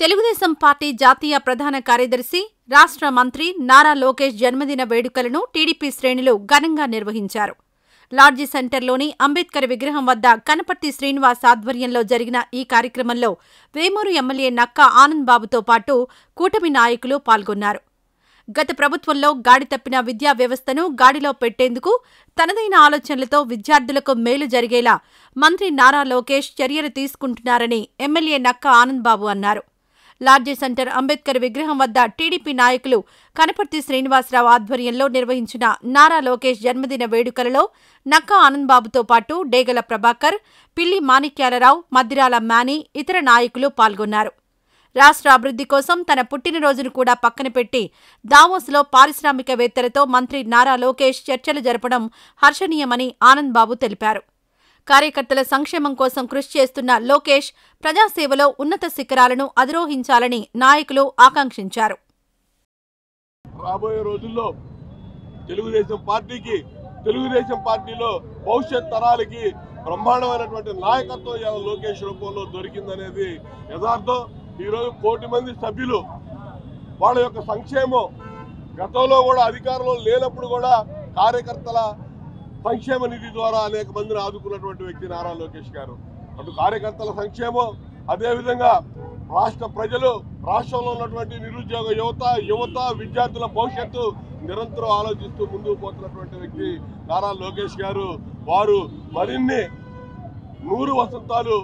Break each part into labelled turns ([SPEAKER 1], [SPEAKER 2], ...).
[SPEAKER 1] Telugu Desam party జాతీయ ప్రధాన కార్యదర్శి, రాష్ట్ర మంత్రి నారా లోకేష్ జన్మదిన వేడుకలను టీడీపీ శ్రేణులు ఘనంగా నిర్వహించారు. లాడ్జి సెంటర్లోని అంబేద్కర్ విగ్రహం వద్ద కనపర్తి శ్రీనివాస్ ఆధ్వర్యంలో జరిగిన ఈ కార్యక్రమంలో వేమూరు ఎమ్మెల్యే నక్కా ఆనంద్ బాబుతో పాటు కూటమి నాయకులు పాల్గొన్నారు. గత ప్రభుత్వంలో గాడి తప్పిన విద్యా వ్యవస్థను గాడిలో పెట్టేందుకు తనదైన ఆలోచనలతో విద్యార్థులకు మేలు జరిగేలా మంత్రి నారా లోకేష్ చర్యలు తీసుకుంటున్నారని ఎమ్మెల్యే నక్కా ఆనంద్ బాబు అన్నారు. లాడ్జి సెంటర్ అంబేద్కర్ విగ్రహం వద్ద టీడీపీ నాయకులు కనపర్తి శ్రీనివాసరావు ఆధ్వర్యంలో నిర్వహించిన నారా లోకేష్ జన్మదిన వేడుకలలో నక్కా ఆనంద్ బాబుతో పాటు డేగల ప్రభాకర్, పిల్లి మాణిక్యాలరావు, మద్దిరాల మేనీ ఇతర నాయకులు పాల్గొన్నారు. రాష్ట్ర అభివృద్ధి కోసం తన పుట్టినరోజును కూడా పక్కన పెట్టి దావోస్లో పారిశ్రామికవేత్తలతో మంత్రి నారా లోకేష్ చర్చలు జరపడం హర్షణీయమని ఆనంద్ బాబు తెలిపారు. కార్యకర్తల సంక్షేమం కోసం కృషి చేస్తున్న లోకేష్ ప్రజాసేవలో ఉన్నత శిఖరాలను అధిరోహించాలని నాయకులు ఆకాంక్షించారు.
[SPEAKER 2] రాబోయే రోజుల్లో తెలుగుదేశం పార్టీలో భవిష్యత్ తరాలకి బ్రహ్మాండమైనటువంటి నాయకత్వం లోకేష్ రూపంలో దొరికిందనేది యథార్థం. ఈరోజు 1 కోటి మంది సభ్యులు వాళ్ళ యొక్క సంక్షేమం గతంలో కూడా అధికారంలో లేనప్పుడు కూడా కార్యకర్తల సంక్షేమ నిధి ద్వారా అనేక మందిని ఆదుకున్నటువంటి వ్యక్తి నారా లోకేష్ గారు. అటు కార్యకర్తల సంక్షేమం, అదేవిధంగా రాష్ట్ర ప్రజలు, రాష్ట్రంలో ఉన్నటువంటి నిరుద్యోగ యువత విద్యార్థుల భవిష్యత్తు నిరంతరం ఆలోచిస్తూ ముందుకు పోతున్నటువంటి వ్యక్తి నారా లోకేష్ గారు. వారు మరిన్ని 100 వసంతాలు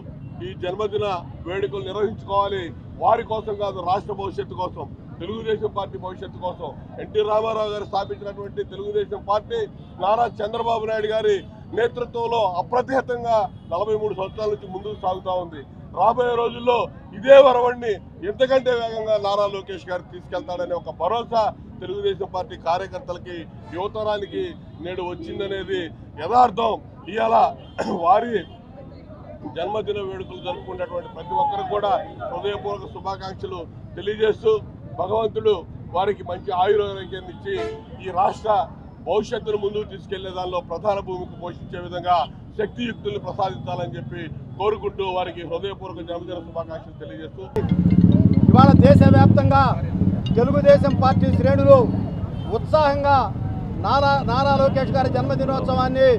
[SPEAKER 2] ఈ జన్మదిన వేడుకలు నిర్వహించుకోవాలి. వారి కోసం కాదు, రాష్ట్ర భవిష్యత్తు కోసం, తెలుగుదేశం పార్టీ భవిష్యత్తు కోసం. ఎన్టీ రామారావు గారు స్థాపించినటువంటి తెలుగుదేశం పార్టీ నారా చంద్రబాబు నాయుడు గారి నేతృత్వంలో అప్రతిహతంగా 43 సంవత్సరాల నుంచి ముందుకు సాగుతూ ఉంది. రాబోయే రోజుల్లో ఇదే వరవడిని ఎంతకంటే వేగంగా నారా లోకేష్ గారు తీసుకెళ్తాడనే ఒక భరోసా తెలుగుదేశం పార్టీ కార్యకర్తలకి, యువతరానికి నేడు వచ్చిందనేది యథార్థం. ఇవాళ వారి జన్మదిన వేడుకలు జరుపుకునేటువంటి ప్రతి ఒక్కరికి కూడా హృదయపూర్వక శుభాకాంక్షలు తెలియజేస్తూ భగవంతుడు వారికి మంచి ఆయుర్వేదాన్ని ఇచ్చి ఈ రాష్ట్ర భవిష్యత్తును ముందుకు తీసుకెళ్లే దానిలో ప్రధాన భూమికి పోషించే విధంగా శక్తియుక్తుల్ని ప్రసాదించాలని చెప్పి కోరుకుంటూ వారికి హృదయపూర్వక జన్మదిన శుభాకాంక్షలు తెలియజేస్తూ
[SPEAKER 3] ఇవాళ దేశవ్యాప్తంగా తెలుగుదేశం పార్టీ శ్రేణులు ఉత్సాహంగా నారా లోకేష్ గారి జన్మదినోత్సవాన్ని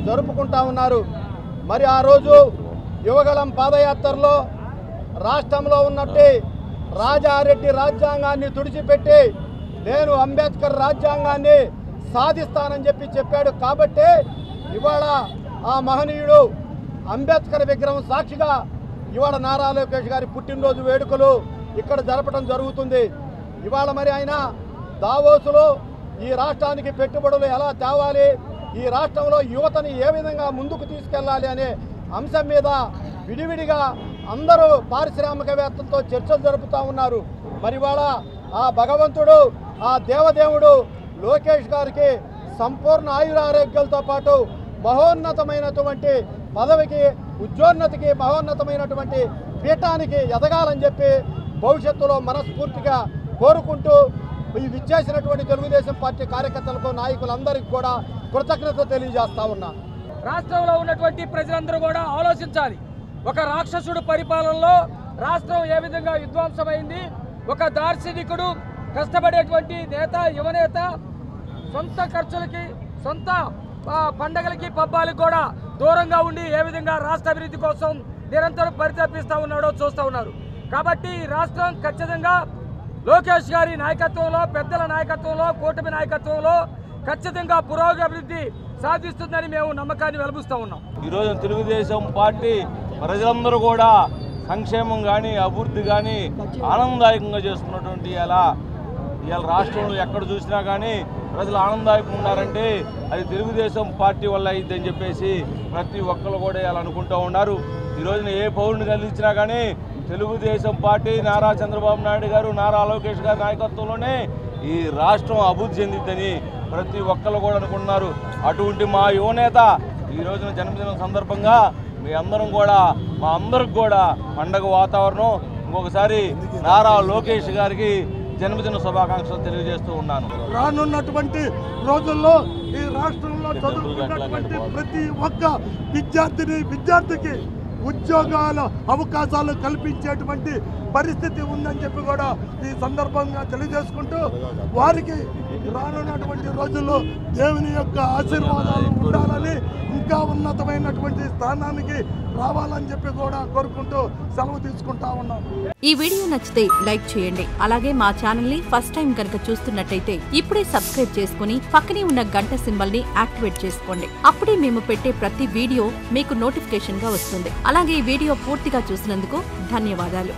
[SPEAKER 3] జరుపుకుంటా ఉన్నారు. మరి ఆ రోజు యువగళం పాదయాత్రలో రాష్ట్రంలో ఉన్నట్టు రాజారెడ్డి రాజ్యాంగాన్ని తుడిచిపెట్టి నేను అంబేద్కర్ రాజ్యాంగాన్ని సాధిస్తానని చెప్పాడు. కాబట్టి ఇవాళ ఆ మహనీయుడు అంబేద్కర్ విగ్రహం సాక్షిగా ఇవాళ నారా లోకేష్ గారి పుట్టినరోజు వేడుకలు ఇక్కడ జరపడం జరుగుతుంది. ఇవాళ మరి ఆయన దావోసులో ఈ రాష్ట్రానికి పెట్టుబడులు ఎలా తేవాలి, ఈ రాష్ట్రంలో యువతని ఏ విధంగా ముందుకు తీసుకెళ్లాలి అనే అంశం మీద విడివిడిగా అందరూ పారిశ్రామికవేత్తలతో చర్చలు జరుపుతూ ఉన్నారు. మరి ఇవాళ ఆ భగవంతుడు, ఆ దేవదేవుడు లోకేష్ గారికి సంపూర్ణ ఆయురారోగ్యాలతో పాటు మహోన్నతమైనటువంటి పదవికి, ఉద్యోన్నతికి, మహోన్నతమైనటువంటి పీఠానికి ఎదగాలని చెప్పి భవిష్యత్తులో మనస్ఫూర్తిగా కోరుకుంటూ ఈ విచ్చేసినటువంటి తెలుగుదేశం పార్టీ కార్యకర్తలకు, నాయకులందరికీ కూడా కృతజ్ఞత తెలియజేస్తా ఉన్నా.
[SPEAKER 4] రాష్ట్రంలో ఉన్నటువంటి ప్రజలందరూ కూడా ఆలోచించాలి. ఒక రాక్షసుడు పరిపాలనలో రాష్ట్రం ఏ విధంగా విధ్వంసమైంది, ఒక దార్శనికుడు, కష్టపడేటువంటి నేత, యువనేత సొంత ఖర్చులకి, సొంత పండగలకి, పబ్బాలకు కూడా దూరంగా ఉండి ఏ విధంగా రాష్ట్ర అభివృద్ధి కోసం నిరంతరం పరితపిస్తూ ఉన్నాడో చూస్తూ ఉన్నారు. కాబట్టి రాష్ట్రం ఖచ్చితంగా లోకేష్ గారి నాయకత్వంలో, పెద్దల నాయకత్వంలో, కూటమి నాయకత్వంలో ఖచ్చితంగా పురోగతి సాధిస్తుందని మేము నమ్మకాన్ని వెలుబుస్తూ ఉన్నాం.
[SPEAKER 5] ఈరోజు తెలుగుదేశం పార్టీ ప్రజలందరూ కూడా సంక్షేమం కానీ, అభివృద్ధి కానీ ఆనందదాయకంగా చేస్తున్నటువంటి ఇవాళ రాష్ట్రంలో ఎక్కడ చూసినా కానీ ప్రజలు ఆనందదాయకంగా ఉన్నారంటే అది తెలుగుదేశం పార్టీ వల్ల అయిద్దని చెప్పేసి ప్రతి ఒక్కరు కూడా ఇలా అనుకుంటూ ఉన్నారు. ఈరోజున ఏ పౌరుని కలిగించినా కానీ తెలుగుదేశం పార్టీ, నారా చంద్రబాబు నాయుడు గారు, నారా లోకేష్ గారి నాయకత్వంలోనే ఈ రాష్ట్రం అభివృద్ధి చెందిద్దని ప్రతి ఒక్కరు కూడా అనుకుంటున్నారు. అటువంటి మా యువనేత ఈ రోజున జన్మదినం సందర్భంగా మీ అందరం కూడా, మా అందరికి కూడా పండగ వాతావరణం. ఇంకొకసారి నారా లోకేష్ గారికి జన్మదిన శుభాకాంక్షలు తెలియజేస్తూ ఉన్నాను.
[SPEAKER 6] రానున్నటువంటి రోజుల్లో ఈ రాష్ట్రంలో చదువుకున్నటువంటి ప్రతి ఒక్క విద్యార్థికి ఉద్యోగాల అవకాశాలు కల్పించేటువంటి పరిస్థితి ఉందని చెప్పి కూడా ఈ సందర్భంగా తెలియజేసుకుంటూ వారికి రానున్నటువంటి రోజుల్లో దేవుని యొక్క ఆశీర్వాదాలు ఉండాలని, ఇంకా ఉన్నతమైనటువంటి స్థానానికి రావాలని చెప్పి కూడా కోరుకుంటూ సెలవు తీసుకుంటా ఉన్నాం.
[SPEAKER 1] ఈ వీడియో నచ్చితే లైక్ చేయండి. అలాగే మా ఛానల్ ని ఫస్ట్ టైం కనుక చూస్తున్నట్టయితే ఇప్పుడే సబ్స్క్రైబ్ చేసుకుని పక్కనే ఉన్న గంట సింబల్ ని యాక్టివేట్ చేసుకోండి. అప్పుడే మేము పెట్టే ప్రతి వీడియో మీకు నోటిఫికేషన్ గా వస్తుంది. అలాగే ఈ వీడియో పూర్తిగా చూసినందుకు ధన్యవాదాలు.